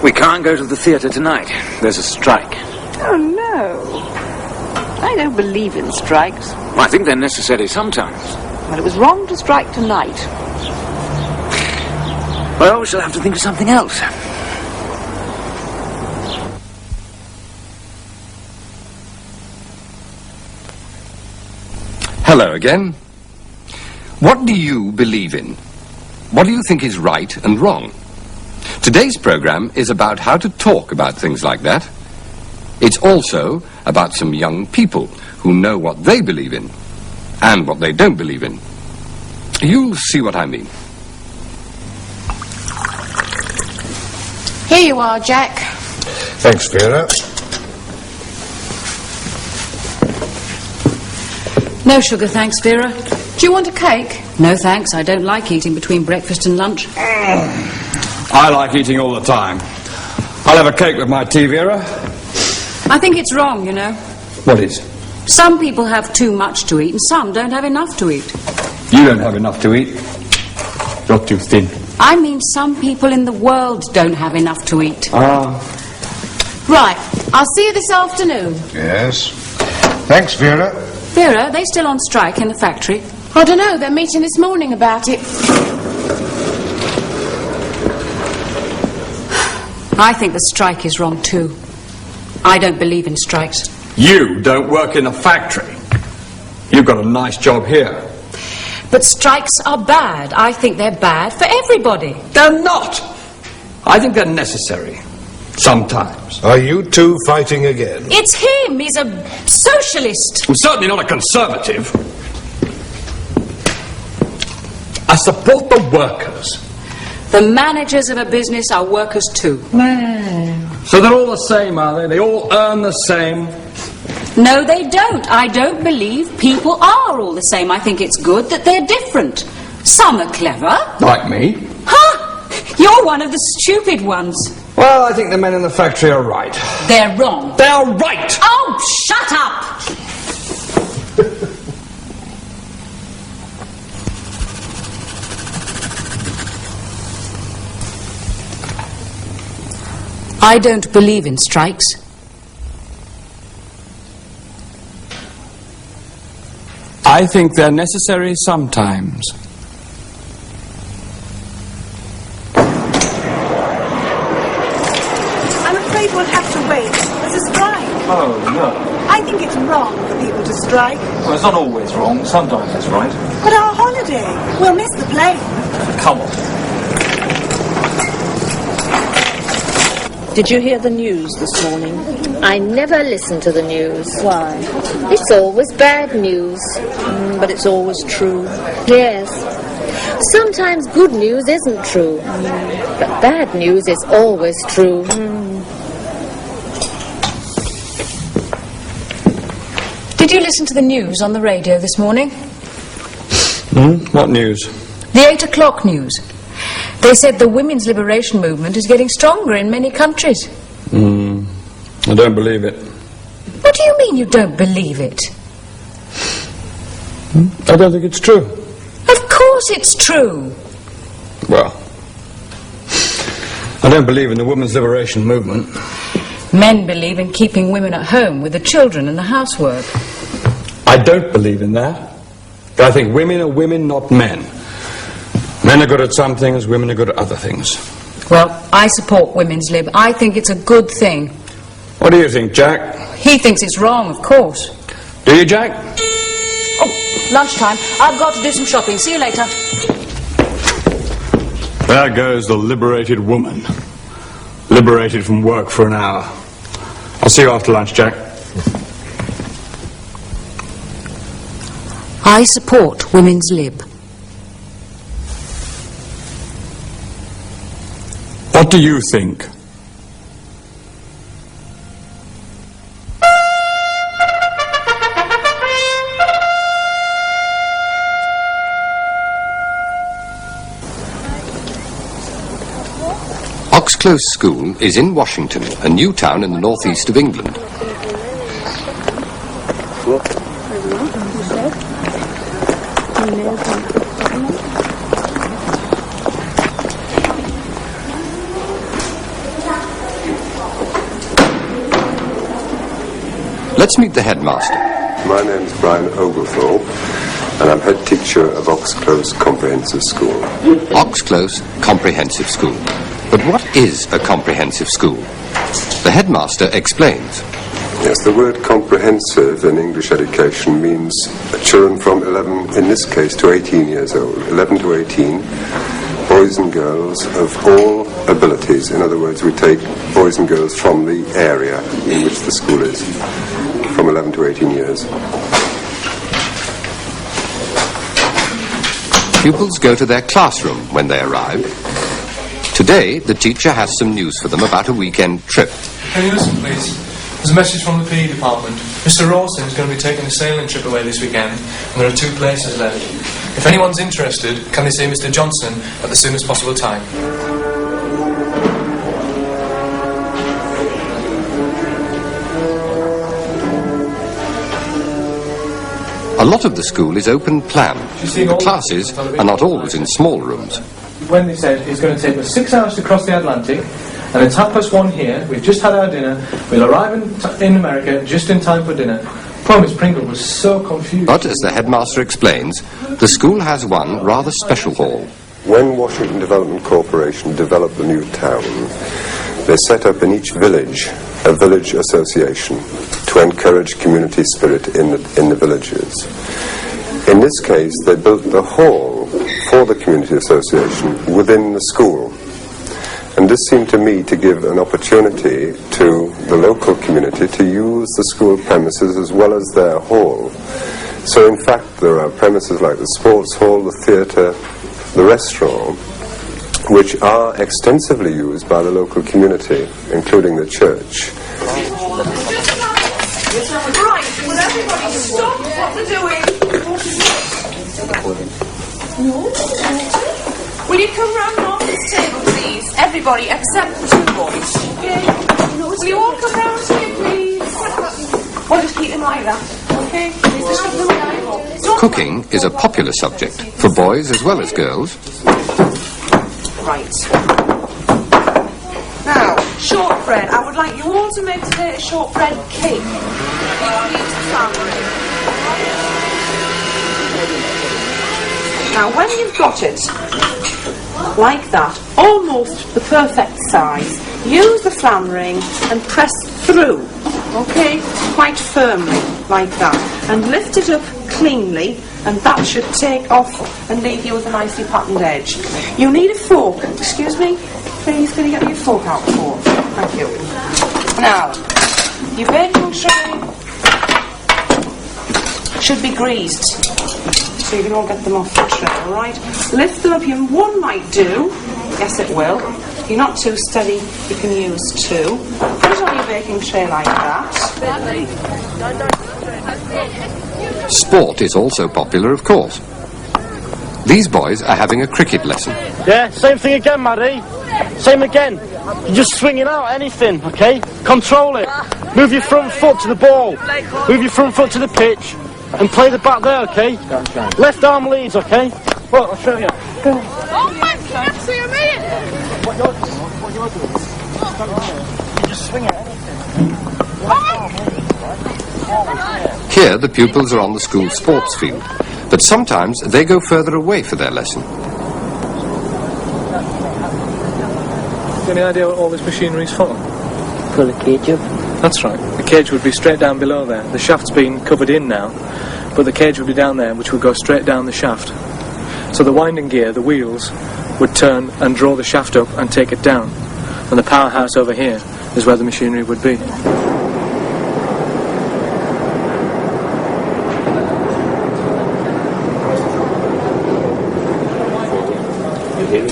We can't go to the theatre tonight. There's a strike. Oh, no. I don't believe in strikes. I think they're necessary sometimes. Well, it was wrong to strike tonight. Well, we shall have to think of something else. Hello again. What do you believe in? What do you think is right and wrong? Today's program is about how to talk about things like that. It's also about some young people who know what they believe in and what they don't believe in. You'll see what I mean. Here you are, Jack. Thanks, Vera. No sugar, thanks, Vera. Do you want a cake? No, thanks. I don't like eating between breakfast and lunch. I like eating all the time. I'll have a cake with my tea, Vera. I think it's wrong, you know. What is? Some people have too much to eat and some don't have enough to eat. You don't have enough to eat. You're too thin. I mean some people in the world don't have enough to eat. Right, I'll see you this afternoon. Yes. Thanks, Vera. Vera, are they still on strike in the factory? I don't know, they're meeting this morning about it. I think the strike is wrong too. I don't believe in strikes. You don't work in a factory. You've got a nice job here. But strikes are bad. I think they're bad for everybody. They're not. I think they're necessary. Sometimes. Are you two fighting again? It's him. He's a socialist. I'm certainly not a conservative. I support the workers. The managers of a business are workers too. So they're all the same, are they? They all earn the same. No, they don't. I don't believe people are all the same. I think it's good that they're different. Some are clever. Like me. Huh? You're one of the stupid ones. Well, I think the men in the factory are right. They're wrong. They're right! Oh, shut up! I don't believe in strikes. I think they're necessary sometimes. I'm afraid we'll have to wait. There's a strike. Oh, no. I think it's wrong for people to strike. Well, it's not always wrong. Sometimes it's right. But our holiday. We'll miss the plane. Come on. Did you hear the news this morning? I never listen to the news. Why? It's always bad news. But it's always true. Yes. Sometimes good news isn't true. But bad news is always true. Did you listen to the news on the radio this morning? What news? The 8 o'clock news. They said the women's liberation movement is getting stronger in many countries. I don't believe it. What do you mean you don't believe it? I don't think it's true. Of course it's true. Well, I don't believe in the women's liberation movement. Men believe in keeping women at home with the children and the housework. I don't believe in that. But I think women are women, not men. Men are good at some things, women are good at other things. Well, I support women's lib. I think it's a good thing. What do you think, Jack? He thinks it's wrong, of course. Do you, Jack? Oh, lunchtime. I've got to do some shopping. See you later. There goes the liberated woman. Liberated from work for an hour. I'll see you after lunch, Jack. I support women's lib. What do you think? Oxclose School is in Washington, a new town in the northeast of England. Let's meet the headmaster. My name's Brian Oglethorpe, and I'm head teacher of Oxclose Comprehensive School. Oxclose Comprehensive School. But what is a comprehensive school? The headmaster explains. Yes, the word comprehensive in English education means children from 11, in this case, to 18 years old. 11 to 18, boys and girls of all abilities. In other words, we take boys and girls from the area in which the school is, from 11 to 18 years. Pupils go to their classroom when they arrive. Today, the teacher has some news for them about a weekend trip. Can you listen, please? There's a message from the PE department. Mr. Rawson is going to be taking a sailing trip away this weekend, and there are 2 places left. If anyone's interested, can they see Mr. Johnson at the soonest possible time? A lot of the school is open plan. The classes are not always in small rooms. Wendy said it's going to take us 6 hours to cross the Atlantic, and it's 1:30 here. We've just had our dinner. We'll arrive in America just in time for dinner. Poor Miss Pringle was so confused. But, as the headmaster explains, the school has one rather special hall. When Washington Development Corporation developed the new town, they set up in each village a village association to encourage community spirit in the villages. In this case, they built the hall for the community association within the school. And this seemed to me to give an opportunity to the local community to use the school premises as well as their hall. So in fact, there are premises like the sports hall, the theatre, the restaurant, which are extensively used by the local community, including the church. Right, will everybody stop what they're doing? Will you come round and off this table, please? Everybody except the 2 boys. Okay? Will you all come round here, please? Or just keep them like that, okay? Just keep them like that. Cooking is a popular subject for boys as well as girls. Right. Now, shortbread. I would like you all to make today a shortbread cake. Now, when you've got it like that, almost the perfect size, use the flan ring and press through, okay, quite firmly, like that, and lift it up cleanly, and that should take off and leave you with a nicely patterned edge. You need a fork. Excuse me, please, can you get me a fork out, fork? Thank you. Now, your baking tray should be greased, so you can all get them off the tray, alright? Lift them up, one might do, yes it will. If you're not too steady, you can use 2. Put it on your baking tray like that. Sport is also popular, of course. These boys are having a cricket lesson. Yeah, same thing again, Maddie. Same again. You're just swinging out anything, okay? Control it. Move your front foot to the ball. Move your front foot to the pitch. And play the bat there, okay? Left arm leads, okay? Well, I'll show you. Go. Oh my God, see you mean? What you're doing. You just swing it. Here, the pupils are on the school sports field, but sometimes they go further away for their lesson. Any idea what all this machinery is for? Pull the cage up. That's right. The cage would be straight down below there. The shaft's been covered in now, but the cage would be down there, which would go straight down the shaft. So the winding gear, the wheels, would turn and draw the shaft up and take it down. And the powerhouse over here is where the machinery would be.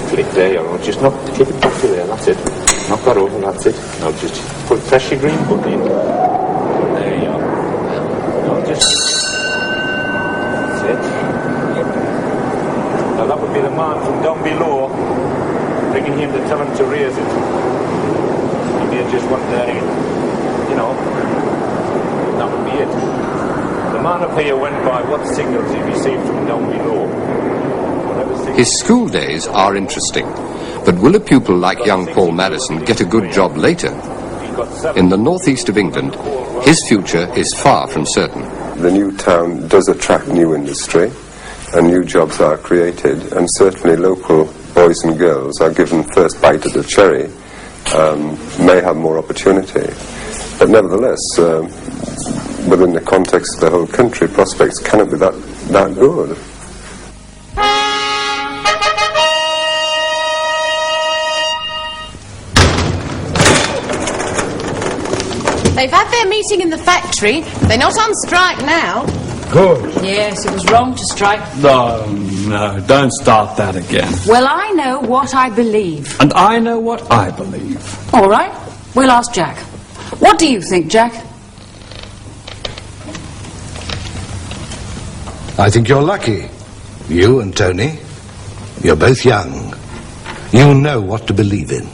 Click there, you know, just keep it back to there, that's it. Knock that over, that's it. Now just press your green button in. There you are. Now just... That's it. Now that would be the man from down below, bringing him to tell him to raise it. If you just want there, you know, that would be it. The man up here went by what signals he received from down below. His school days are interesting, but will a pupil like young Paul Madison get a good job later? in the northeast of England, his future is far from certain. The new town does attract new industry, and new jobs are created, and certainly local boys and girls are given first bite at the cherry, may have more opportunity. But nevertheless, within the context of the whole country, prospects cannot be that good. They've had their meeting in the factory. They're not on strike now. Good. Yes, it was wrong to strike. No, don't start that again. Well, I know what I believe. And I know what I believe. All right, we'll ask Jack. What do you think, Jack? I think you're lucky. You and Tony. You're both young. You know what to believe in.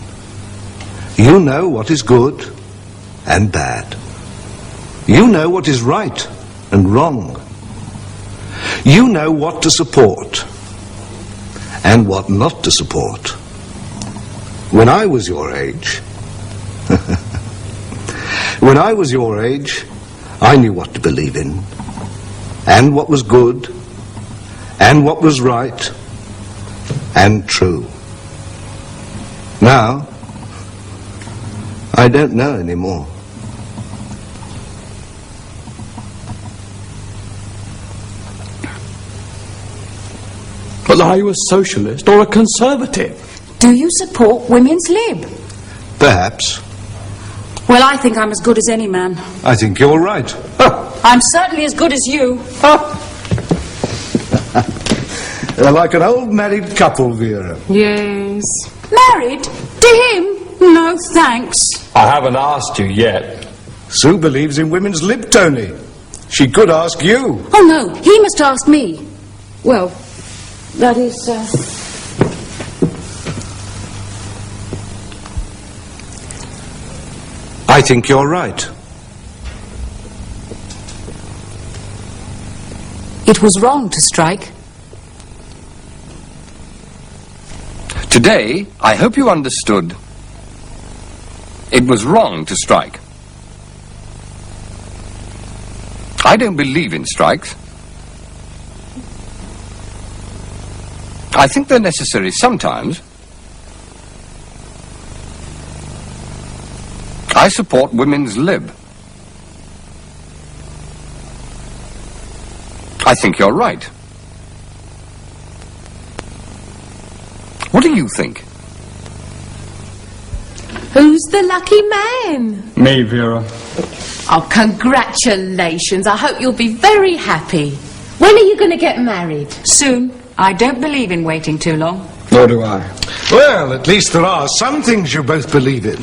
You know what is good and bad. You know what is right and wrong. You know what to support and what not to support. When I was your age, I knew what to believe in, and what was good, and what was right, and true. Now, I don't know anymore. But are you a socialist or a conservative? Do you support women's lib? Perhaps. Well, I think I'm as good as any man. I think you're right. I'm certainly as good as you. They're like an old married couple, Vera. Yes. Married? To him? No, thanks. I haven't asked you yet. Sue believes in women's lib, Tony. She could ask you. Oh, no, he must ask me. Well, that is, I think you're right. It was wrong to strike. Today, I hope you understood it was wrong to strike. I don't believe in strikes. I think they're necessary sometimes. I support women's lib. I think you're right. What do you think? Who's the lucky man? Me, Vera. Oh, congratulations. I hope you'll be very happy. When are you going to get married? Soon. I don't believe in waiting too long. Nor do I. Well, at least there are some things you both believe in.